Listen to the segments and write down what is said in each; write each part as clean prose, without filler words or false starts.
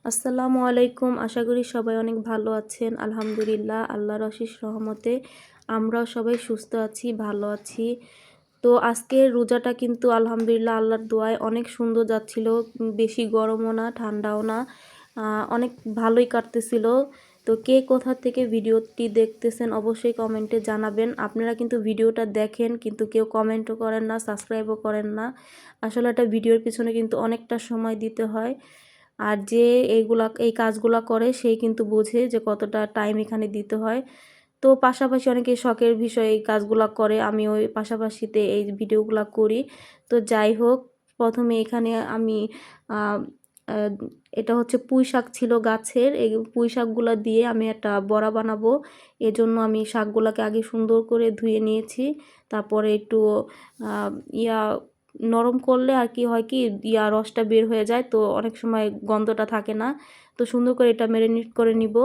আসসালামু আলাইকুম। আশা করি সবাই অনেক ভালো আছেন। আলহামদুলিল্লাহ, আল্লাহর অশেষ রহমতে আমরাও সবাই সুস্থ আছি, ভালো আছি। তো আজকের রোজাটা কিন্তু আলহামদুলিল্লাহ আল্লাহর দোয়ায় অনেক সুন্দর যাচ্ছিল। বেশি গরমও না, ঠান্ডাও না, অনেক ভালোই কাটতেছিল। তো কে কোথা থেকে ভিডিওটি দেখতেছেন অবশ্যই কমেন্টে জানাবেন। আপনারা কিন্তু ভিডিওটা দেখেন কিন্তু কেউ কমেন্টও করেন না, সাবস্ক্রাইবও করেন না। আসলে একটা ভিডিওর পিছনে কিন্তু অনেকটা সময় দিতে হয়। আর যে এই কাজগুলা করে সেই কিন্তু বোঝে যে কতটা টাইম এখানে দিতে হয়। তো পাশাপাশি অনেকে শখের বিষয়ে এই কাজগুলা করে, আমি ওই পাশাপাশিতে এই ভিডিওগুলা করি। তো যাই হোক, প্রথমে এখানে আমি আহ, আহ, এটা হচ্ছে পুঁই শাক ছিল গাছের, এই পুঁই শাকগুলা দিয়ে আমি একটা বড়া বানাবো। এজন্য আমি শাকগুলাকে আগে সুন্দর করে ধুয়ে নিয়েছি। তারপরে একটু আহ, ইয়া নরম করলে আর কি হয় কি রসটা বের হয়ে যায়, তো অনেক সময় গন্ধটা থাকে না। তো সুন্দর করে এটা ম্যারিনেট করে নিব।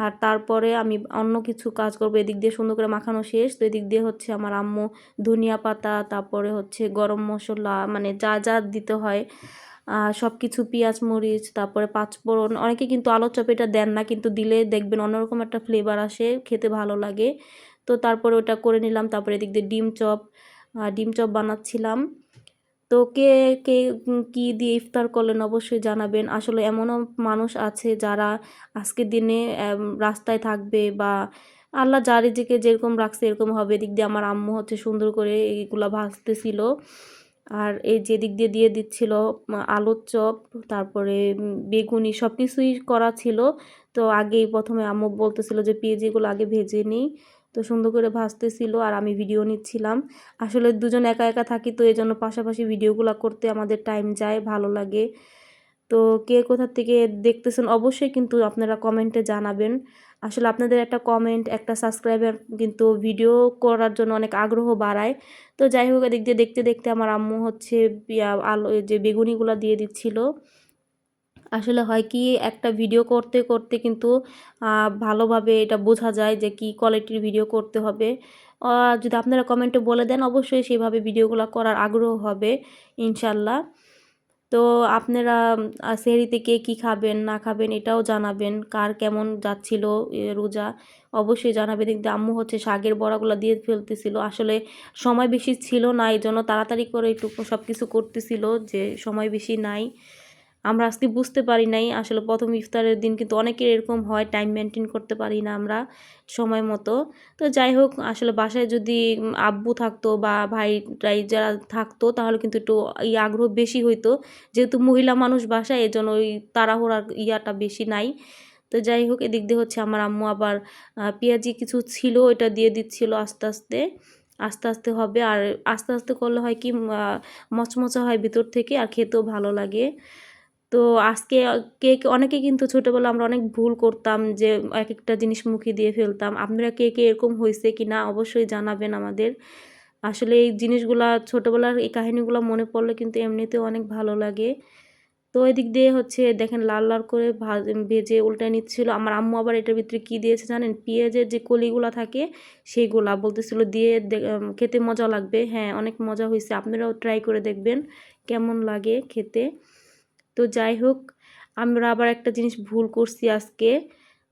আর তারপরে আমি অন্য কিছু কাজ করব। এদিক দিয়ে সুন্দর করে মাখানো শেষ, তো এদিক দিয়ে হচ্ছে আমার আম্মু ধনিয়া পাতা, তারপরে হচ্ছে গরম মশলা, মানে যা যা দিতে হয় সব কিছু, পেঁয়াজ মরিচ, তারপরে পাঁচফোড়ন। অনেকে কিন্তু আলুর চপ এটা দেন না, কিন্তু দিলে দেখবেন অন্যরকম একটা ফ্লেভার আসে, খেতে ভালো লাগে। তো তারপরে ওটা করে নিলাম। তারপরে এদিক দিয়ে ডিম চপ বানাচ্ছিলাম। তো কে কে কি দিয়ে ইফতার করলেন অবশ্যই জানাবেন। আসলে এমনও মানুষ আছে যারা আজকের দিনে রাস্তায় থাকবে, বা আল্লাহ যার রিজিকে যেরকম রাখছে এরকম হবে। এদিক দিয়ে আমার আম্মু হচ্ছে সুন্দর করে এইগুলা ভাজতেছিল, আর এই যে দিক দিয়ে দিয়ে দিচ্ছিল আলুর চপ, তারপরে বেগুনি, সব কিছুই করা ছিল। তো আগেই প্রথমে আম্মু বলতেছিল যে পেঁয়াজিগুলো আগে ভেজে নিই। তো সুন্দর করে ভাজতেছিল আর আমি ভিডিও নিচ্ছিলাম। আসলে দুজন একা একা থাকি, তো এই জন্য পাশাপাশি ভিডিওগুলো করতে আমাদের টাইম যায়, ভালো লাগে। তো কে কোথা থেকে দেখতেছেন অবশ্যই কিন্তু আপনারা কমেন্টে জানাবেন। আসলে আপনাদের একটা কমেন্ট, একটা সাবস্ক্রাইবার কিন্তু ভিডিও করার জন্য অনেক আগ্রহ বাড়ায়। তো যাই হোক, এদিক দিয়ে দেখতে দেখতে আমার আম্মু হচ্ছে আলু যে বেগুনিগুলো দিয়ে দিচ্ছিল। আসলে হয় কি, একটা ভিডিও করতে করতে কিন্তু ভালোভাবে এটা বোঝা যায় যে কি কোয়ালিটির ভিডিও করতে হবে। যদি আপনারা কমেন্টে বলে দেন অবশ্যই সেভাবে ভিডিওগুলো করার আগ্রহ হবে ইনশাল্লাহ। তো আপনারা সেহরিতে কে কী খাবেন না খাবেন এটাও জানাবেন, কার কেমন যাচ্ছিল রোজা অবশ্যই জানাবেন। দেখতে আম্মু হচ্ছে শাকের বড়াগুলো দিয়ে ফেলতেছিল। আসলে সময় বেশি ছিল না, এই জন্য তাড়াতাড়ি করে একটু সব কিছু করতেছিল, যে সময় বেশি নাই। আমরা আজকে বুঝতে পারি নাই। আসলে প্রথম ইফতারের দিন কিন্তু অনেকের এরকম হয়, টাইম মেনটেন করতে পারি না আমরা সময় মতো। তো যাই হোক, আসলে বাসায় যদি আব্বু থাকতো বা ভাই টাই যারা থাকতো তাহলে কিন্তু একটু আগ্রহ বেশি হইতো। যেহেতু মহিলা মানুষ বাসায়, এজন্য ওই তাড়াহুড়ার ইয়াটা বেশি নাই। তো যাই হোক, এদিক দিয়ে হচ্ছে আমার আম্মু আবার পেঁয়াজি কিছু ছিল ওইটা দিয়ে দিচ্ছিল আস্তে আস্তে। আস্তে আস্তে হবে, আর আস্তে আস্তে করলে হয় কি মচমচা হয় ভিতর থেকে, আর খেতেও ভালো লাগে। তো আজকে অনেকে কিন্তু ছোটোবেলা আমরা অনেক ভুল করতাম, যে এক একটা জিনিস মুখে দিয়ে ফেলতাম। আপনারা কে কে এরকম হয়েছে কি না অবশ্যই জানাবেন আমাদের। আসলে এই জিনিসগুলা, ছোটোবেলার এই কাহিনীগুলো মনে পড়লে কিন্তু এমনিতেও অনেক ভালো লাগে। তো এদিক দিয়ে হচ্ছে দেখেন লাল লাল করে ভেজে উল্টায় নিচ্ছিল। আমার আম্মু আবার এটার ভিতরে কি দিয়েছে জানেন? পেঁয়াজের যে কলিগুলা থাকে সেইগুলা বলতেছিল দিয়ে খেতে মজা লাগবে। হ্যাঁ, অনেক মজা হয়েছে, আপনারাও ট্রাই করে দেখবেন কেমন লাগে খেতে। তো যাই হোক, আমরা আবার একটা জিনিস ভুল করছি আজকে,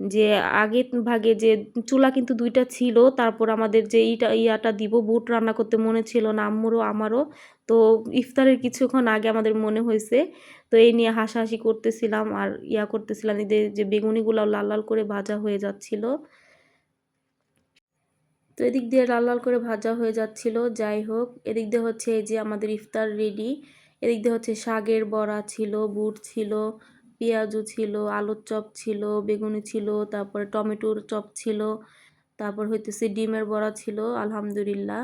যে আগে ভাগে যে চুলা কিন্তু দুইটা ছিল, তারপর আমাদের যে ইয়াটা দিব বুট রান্না করতে মনে ছিল না আম্মুরও আমারও। তো ইফতারের কিছুক্ষণ আগে আমাদের মনে হয়েছে। তো এই নিয়ে হাসাহাসি করতেছিলাম আর করতেছিলাম, এদের যে বেগুনিগুলো লাল লাল করে ভাজা হয়ে যাচ্ছিল। তো এদিক দিয়ে লাল লাল করে ভাজা হয়ে যাচ্ছিল। যাই হোক, এদিক দিয়ে হচ্ছে এই যে আমাদের ইফতার রেডি। এদিক দিয়ে হচ্ছে শাকের বড়া ছিল, বুট ছিল, পেঁয়াজু ছিল, আলুর চপ ছিল, বেগুনি ছিল, তারপরে টমেটোর চপ ছিল, তারপর হইতেছে ডিমের বড়া ছিল। আলহামদুলিল্লাহ।